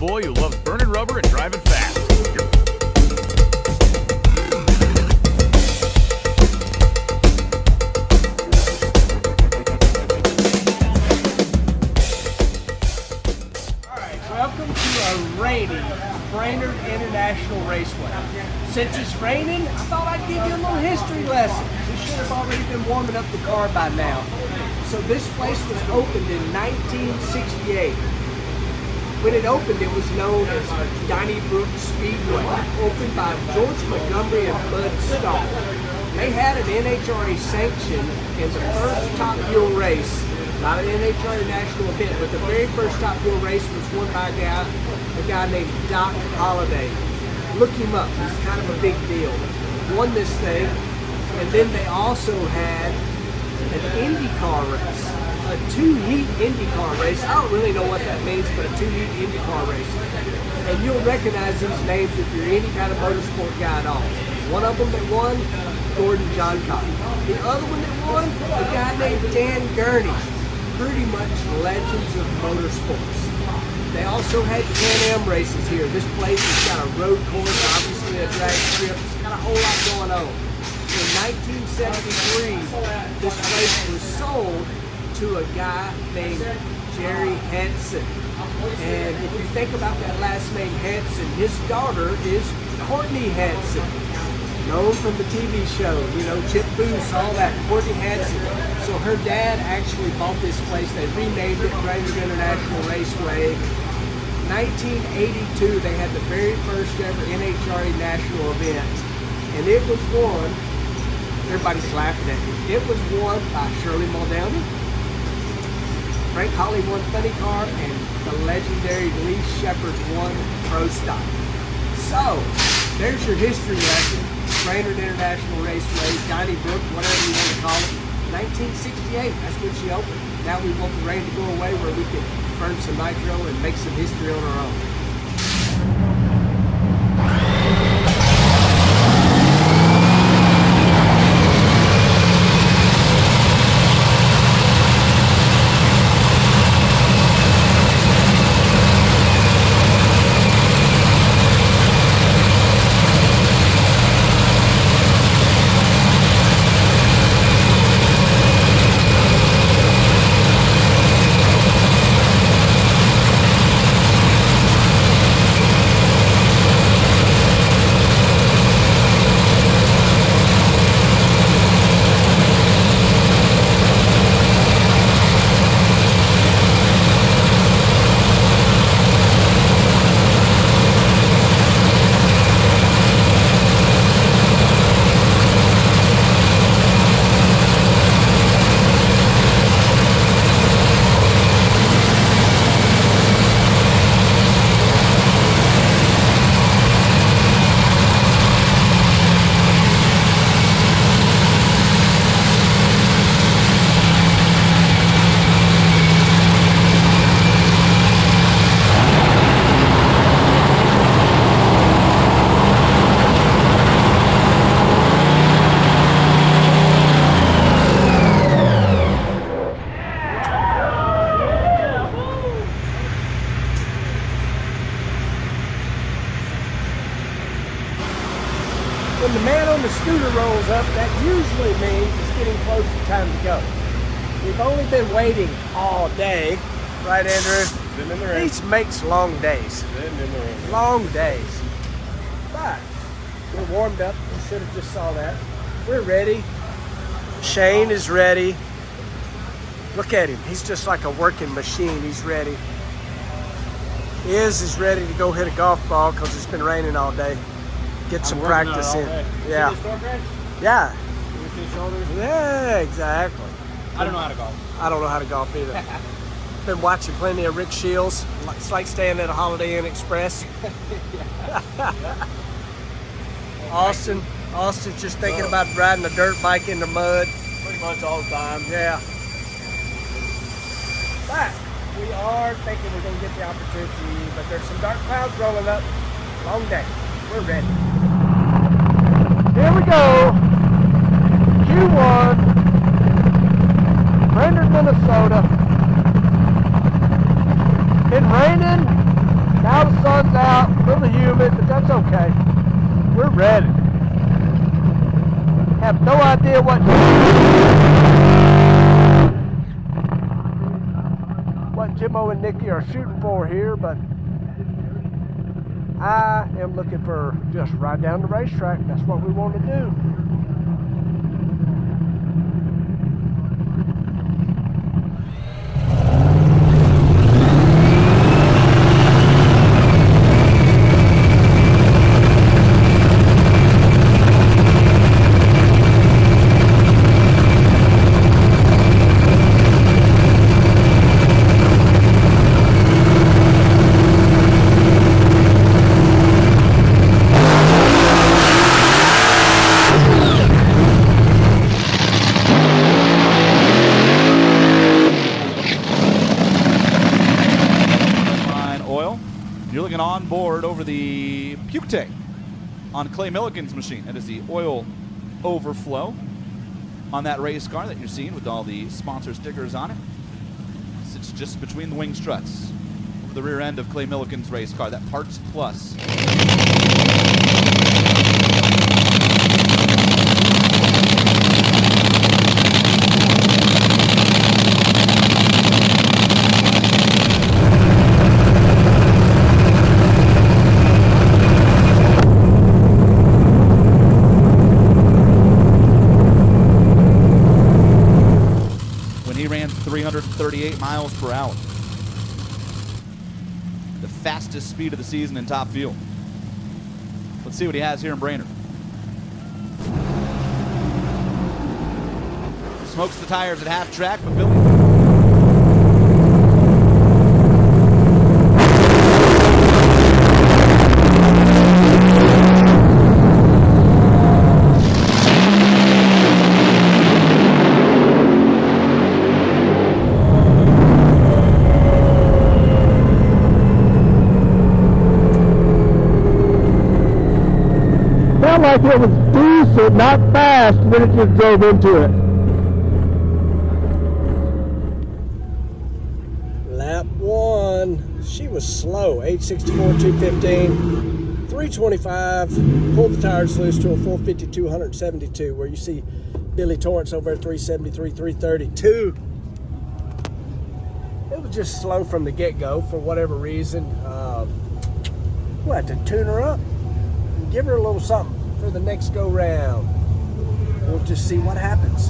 boy who loves burning rubber and driving fast. Welcome to a rainy Brainerd International Raceway. Since it's raining, I thought I'd give you a little history lesson. We should have already been warming up the car by now. So this place was opened in 1968. When it opened, it was known as Donnybrook Speedway, opened by George Montgomery and Bud Stahl. They had an NHRA sanction in the first Top Fuel race. Not an NHRA national event, but the very first Top Fuel race was won by a guy named Doc Holliday. Look him up, he's kind of a big deal. Won this thing, and then they also had an IndyCar race, a two-heat IndyCar race. I don't really know what that means, but a two-heat IndyCar race. And you'll recognize these names if you're any kind of motorsport guy at all. One of them that won, Gordon Johncock. The other one that won, a guy named Dan Gurney. Pretty much legends of motorsports. They also had Can-Am races here. This place has got a road course, obviously a drag strip. It's got a whole lot going on. In 1973, this place was sold to a guy named Jerry Hansen. And if you think about that last name Hansen, his daughter is Courtney Hansen, known from the TV show, you know, Chip Booth, all that, Courtney Hansen. So her dad actually bought this place. They renamed it Brainerd International Raceway. 1982, they had the very first ever NHRA national event. And it was won, everybody's laughing at me, it was won by Shirley Muldowney. Frank Holly won Funny Car, and the legendary Lee Shepard won Pro Stock. So, there's your history lesson. Brainerd International Raceway, Donnybrook, whatever you want to call it. 1968, that's when she opened. Now we want the rain to go away where we can burn some nitro and make some history on our own. When the man on the scooter rolls up, that usually means it's getting close to time to go. We've only been waiting all day, right, Andrew? Been in the rain. These makes long days. Been in the rain. Long days. But we're warmed up. We should have just saw that. We're ready. Shane is ready. Look at him. He's just like a working machine. He's ready. Iz is ready to go hit a golf ball because it's been raining all day. Get some practice in. Yeah. See the store crash? Yeah. With the shoulders? Yeah, exactly. I don't know how to golf. I don't know how to golf either. Been watching plenty of Rick Shields. It's like staying at a Holiday Inn Express. Austin's just thinking about riding a dirt bike in the mud. Pretty much all the time. Yeah. But we are thinking we're going to get the opportunity, but there's some dark clouds rolling up. Long day. We're ready. Here we go. Q1, Brainerd, Minnesota. Been raining Now the sun's out, a little humid, but that's okay. We're ready. Have no idea what Jimmo and Nikki are shooting for here, but I am looking for just right down the racetrack. That's what we want to do. You're looking on board over the puke tank on Clay Milliken's machine. That is the oil overflow on that race car that you're seeing with all the sponsor stickers on it. Sits just between the wing struts over the rear end of Clay Milliken's race car, that Parts Plus. He ran 338 miles per hour. The fastest speed of the season in Top Fuel. Let's see what he has here in Brainerd. Smokes the tires at half track, but Billy... like it was decent, not fast, and then it just drove into it. Lap 1, she was slow, 864, 215, 325, pulled the tires loose to a 452, 172, where you see Billy Torrance over at 373, 332. It was just slow from the get-go for whatever reason. We'll have to tune her up and give her a little something for the next go round. We'll just see what happens.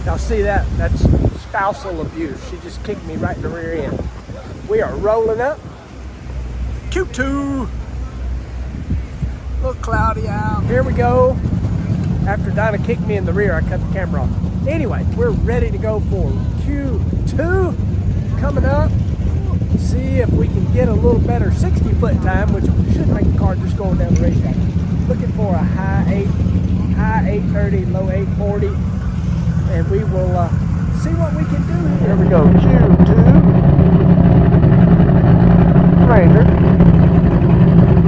Now see that's spousal abuse. She just kicked me right in the rear end. We are rolling up. Q2. A little cloudy out. Here we go. After Donna kicked me in the rear, I cut the camera off. Anyway, we're ready to go for Q2 coming up. See if we can get a little better 60-foot time, which should make the car just going down the racetrack. Looking for a high 830, low 840. And we will see what we can do here. Here we go, Q2, Brainerd.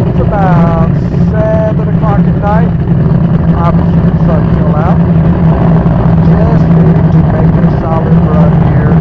It's about 7 o'clock at night. Obviously the sun's still out. Just need to make a solid run here.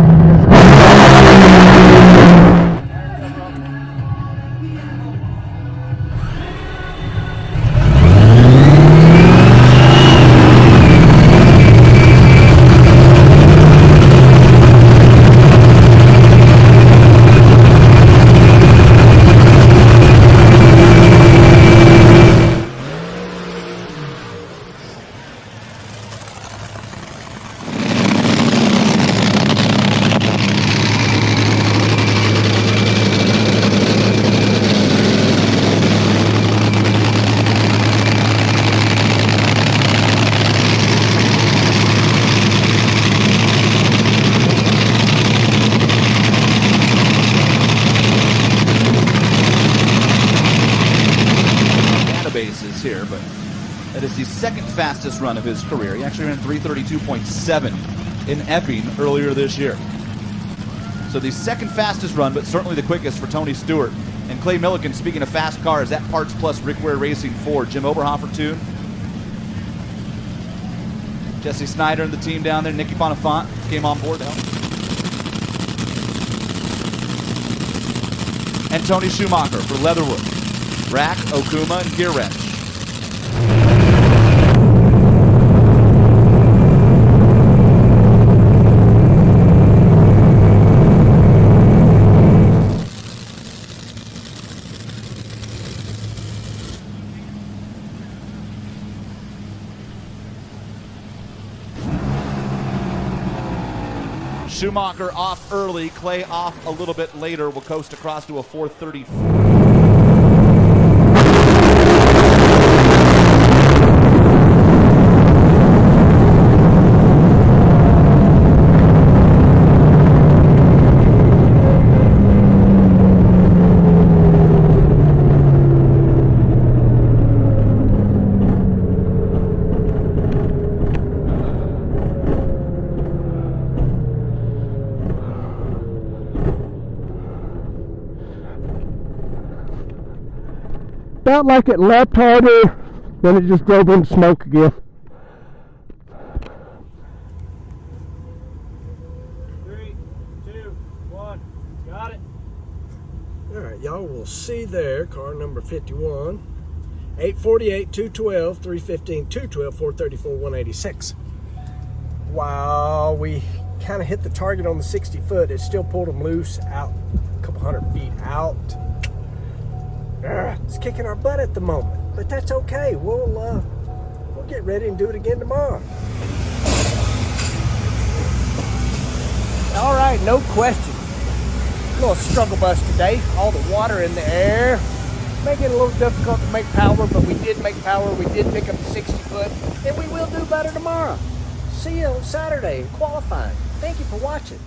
fastest run of his career. He actually ran 3:32.7 in Epping earlier this year. So the second fastest run, but certainly the quickest for Tony Stewart. And Clay Millican, speaking of fast cars, that Parts Plus Rick Ware Racing 4 Jim Oberhofer tune. Jesse Snyder and the team down there, Nicky Bonifant came on board to help. And Tony Schumacher for Leatherwood, Rack, Okuma, and Gear Wrench. Schumacher off early, Clay off a little bit later. Will coast across to a 4:34. Felt like it leapt harder, then it just drove into smoke again. 3, 2, 1. Got it. Alright, y'all will see there, car number 51. 848, 212, 315, 212, 434, 186. While we kind of hit the target on the 60 foot, it still pulled them loose out a couple hundred feet out. It's kicking our butt at the moment, but that's okay. We'll get ready and do it again tomorrow. All right, no question. A little struggle bus today. All the water in the air. Making it a little difficult to make power, but we did make power. We did pick up the 60 foot, and we will do better tomorrow. See you on Saturday in qualifying. Thank you for watching.